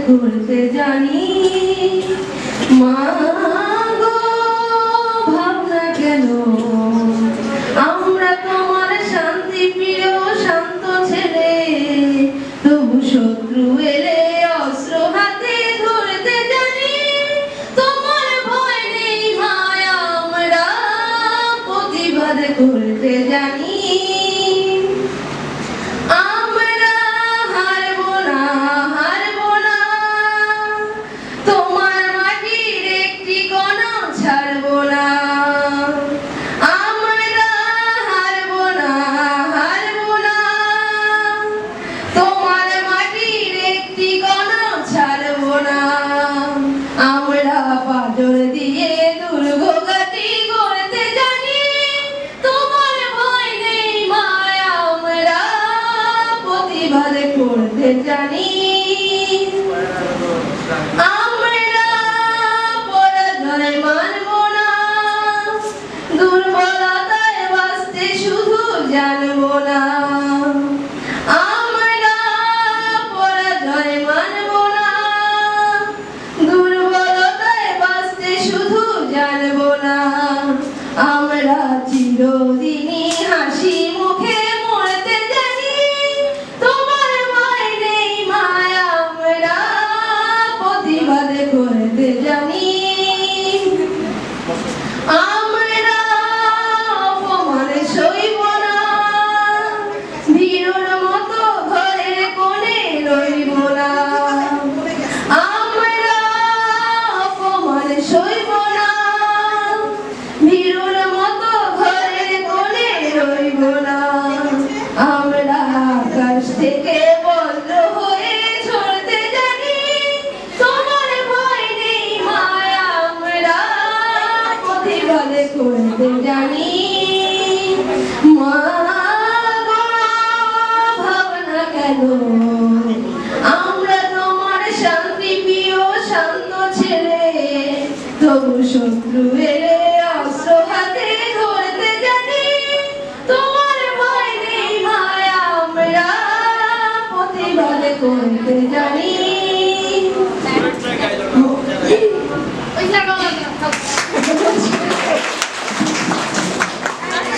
করতে জানি। মা গো ভাবনা কেন আমরা তোমার শান্তি প্রিয় শান্ত ছেলে, তবু শত্রু এলে অস্ত্র হাতে ধরতে জানি। তোমার ভয় নেই মায়া আমরা প্রতিবাদ করতে জানি। আমরা হারবো না, হারবো না, তোমার মাটির একটি কণা ছাড়বো না। আমরা হারবো না, হারবো না, তোমার মাটির একটি কণা ছাড়বো না। আমরা পাথর দিয়ে দুর্গতি করতে জানি। তোমার ভয় নেই মায়া আমরা প্রতিবাদ করতে জানি।